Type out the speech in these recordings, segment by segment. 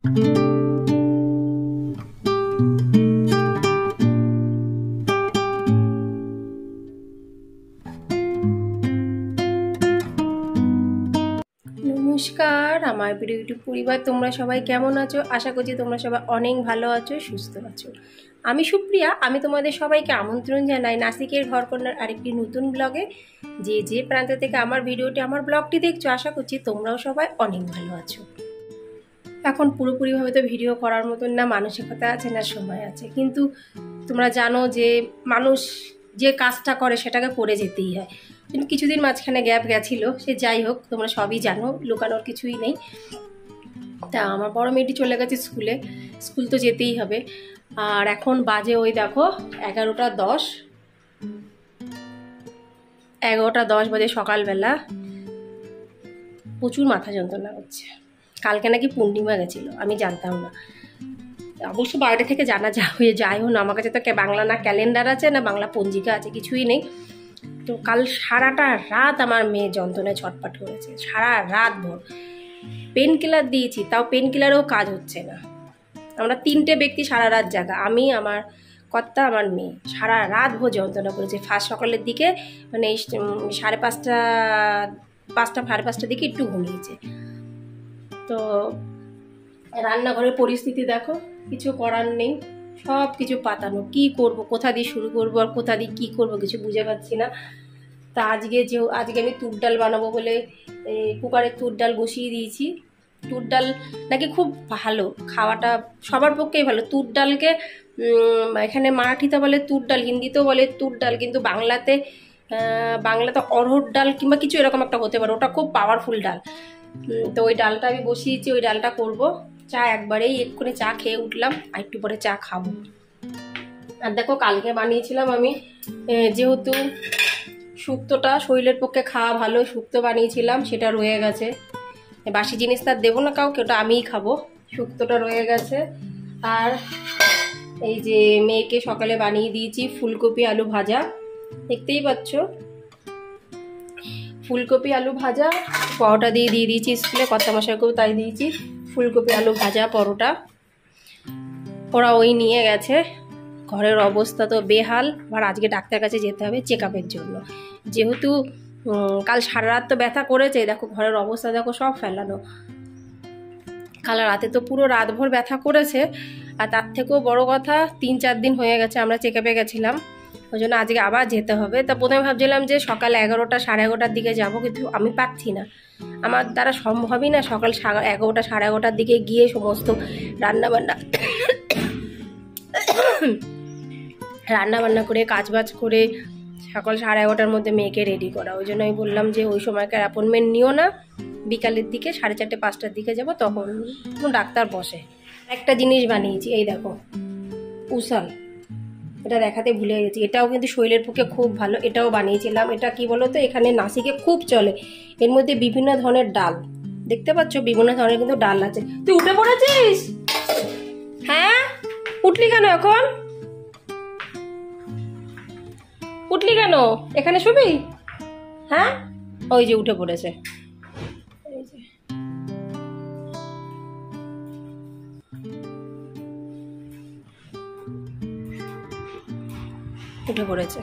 নমস্কার আমার প্রিয় ইউটিউব পরিবার, তোমরা সবাই কেমন আছো? আশা করছি তোমরা সবাই অনেক ভালো আছো, সুস্থ আছো। আমি সুপ্রিয়া, আমি তোমাদের সবাইকে আমন্ত্রণ জানাই নাসিকের ঘরকন্যার আরেকটি নতুন ব্লগে। যে প্রান্ত থেকে আমার ভিডিওটি, আমার ব্লগটি দেখছো, আশা করছি তোমরাও সবাই অনেক ভালো আছো। এখন পুরোপুরিভাবে তো ভিডিও করার মতন না মানসিকতা আছে না সময় আছে, কিন্তু তোমরা জানো যে মানুষ যে কাজটা করে সেটাকে করে যেতেই হয়। কিন্তু কিছুদিন মাঝখানে গ্যাপ গেছিলো, সে যাই হোক, তোমরা সবই জানো, লুকানোর কিছুই নেই। তা আমার বড় মেয়েটি চলে গেছে স্কুলে, স্কুল তো যেতেই হবে। আর এখন বাজে ওই দেখো 11টা 10, 11টা 10 বাজে সকালবেলা। প্রচুর মাথা যন্ত্রণা হচ্ছে। কালকে নাকি পূর্ণিমা গেছিল, আমি জানতাম না। অবশ্য বাইরে থেকে জানা যায়ও না, আমার কাছে তো বাংলা না ক্যালেন্ডার আছে না বাংলা পঞ্জিকা আছে, কিছুই নেই। তো কাল সারাটা রাত আমার মেয়ে যন্ত্রণায় ছটফট করেছে, সারা রাত ভোর। পেন কিলার দিয়েছি, তাও পেন কিলারেও কাজ হচ্ছে না। আমরা 3টে ব্যক্তি সারা রাত জাগা, আমি, আমার কর্তা, আমার মেয়ে, সারা রাত ভোর যন্ত্রণা করেছে। ফার্স্ট সকালের দিকে মানে 5:30, 5:30 দিকে একটু ঘুমিয়েছে। তো রান্নাঘরের পরিস্থিতি দেখো, কিছু করার নেই, সব কিছু পাতানো। কি করব, কোথা দিয়ে শুরু করব আর কোথা দিয়ে কী করবো কিছু বুঝে পাচ্ছি না। তা আজকে আমি তুর ডাল বানাবো বলে কুকারে তুর ডাল বসিয়ে দিয়েছি। তুর ডাল নাকি খুব ভালো, খাওয়াটা সবার পক্ষেই ভালো। তুর ডালকে এখানে মারাঠিতে বলে তুর ডাল, হিন্দিতেও বলে তুর ডাল, কিন্তু বাংলাতে অরহর ডাল কিংবা কিছু এরকম একটা হতে পারে, ওটা খুব পাওয়ারফুল ডাল। তো ওই ডালটা আমি বসিয়েছি, ওই ডালটা করব। চা একবারেই এক্ষুনি চা খেয়ে উঠলাম, আর একটু পরে চা খাবো। আর দেখো কালকে বানিয়েছিলাম আমি, যেহেতু শুক্তোটা শরীরের পক্ষে খাওয়া ভালো, শুক্তো বানিয়েছিলাম, সেটা রয়ে গেছে। বাসি জিনিস তার দেবো না কাউকে, ওটা আমিই খাবো। শুক্তোটা রয়ে গেছে। আর এই যে মেয়েকে সকালে বানিয়ে দিয়েছি ফুলকপি আলু ভাজা, দেখতেই পাচ্ছ, ফুলকপি আলু ভাজা। পরোটা দিয়ে দিয়েছি স্কুলে, কর্তা মশাইকেও তাই দিয়েছি, ফুলকপি আলু ভাজা পরোটা। ওরা ওই নিয়ে গেছে। ঘরের অবস্থা তো বেহাল, আবার আজকে ডাক্তার কাছে যেতে হবে চেক আপের জন্য। যেহেতু কাল সারা রাত তো ব্যথা করেছে, দেখো ঘরের অবস্থা দেখো, সব ফেলানো। কাল রাতে তো পুরো রাতভর ব্যথা করেছে। আর তার থেকেও বড় কথা, 3-4 দিন হয়ে গেছে আমরা চেক আপে গেছিলাম, ওই জন্য আজকে আবার যেতে হবে। তা প্রথমে ভাবছিলাম যে সকাল 11টা, 11:30 দিকে যাব, কিন্তু আমি পাচ্ছি না, আমার দ্বারা সম্ভবই না সকাল 11টা, 11:30 দিকে গিয়ে সমস্ত রান্নাবান্না করে কাজবাজ করে সকাল 11:30টার মধ্যে মেয়েকে রেডি করা। ওই জন্য আমি বললাম যে ওই সময়কার অ্যাপয়েন্টমেন্ট নিও না, বিকালের দিকে 4:30, 5টার দিকে যাব, তখন ডাক্তার বসে। একটা জিনিস বানিয়েছি, এই দেখো উসাল, এটা দেখাতে ভুলে গেছি। এটাও কিন্তু শরীরের পক্ষে খুব ভালো, এটাও বানিয়েছিলাম। এটা কি বলো তো, এখানে নাসিকে খুব চলে। এর মধ্যে বিভিন্ন ধরনের ডাল, দেখতে পাচ্ছ, বিভিন্ন ধরনের কিন্তু ডাল আছে। তুই উঠে পড়েছিস? হ্যাঁ, উঠলি কেন এখন? উঠলি কেন? এখানে শুবি? হ্যাঁ, ওই যে উঠে পড়েছে, উঠে পড়েছে।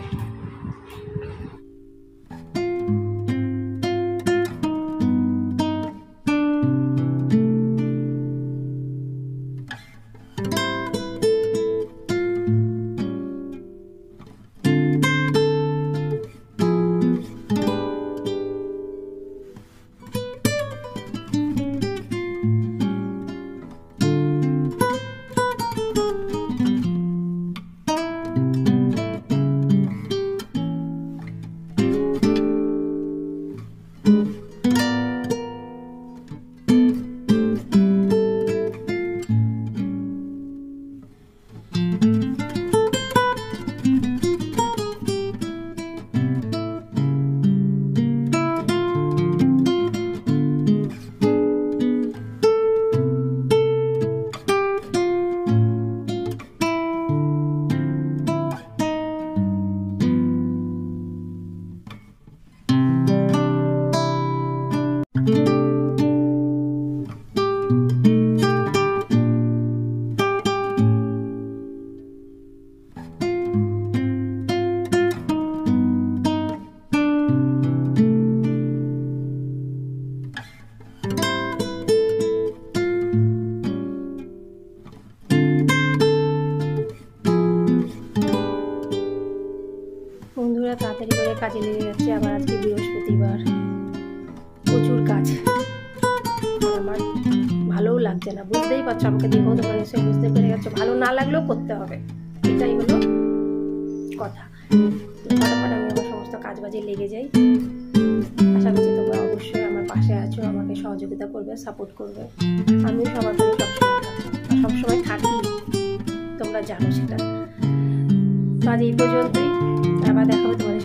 কাজে লেগে যাচ্ছে। আবার আজকে বৃহস্পতিবার, প্রচুর কাজ। আর আমার ভালোও লাগছে না, বুঝতেই পারছো, আমাকে দেখেও তোমরা এসে বুঝতে পেরে গেছো, ভালো না লাগলেও করতে হবে, এটাই হলো কথা। ফটাফট আমি আমার সমস্ত কাজ বাজে লেগে যাই। আশা করছি তোমরা অবশ্যই আমার পাশে আছো, আমাকে সহযোগিতা করবে, সাপোর্ট করবে। আমিও সবার পাশে সবসময় থাকবো, সবসময় থাকি, তোমরা জানো সেটা। তো আজ এই পর্যন্তই, আবার দেখা হবে তোমাদের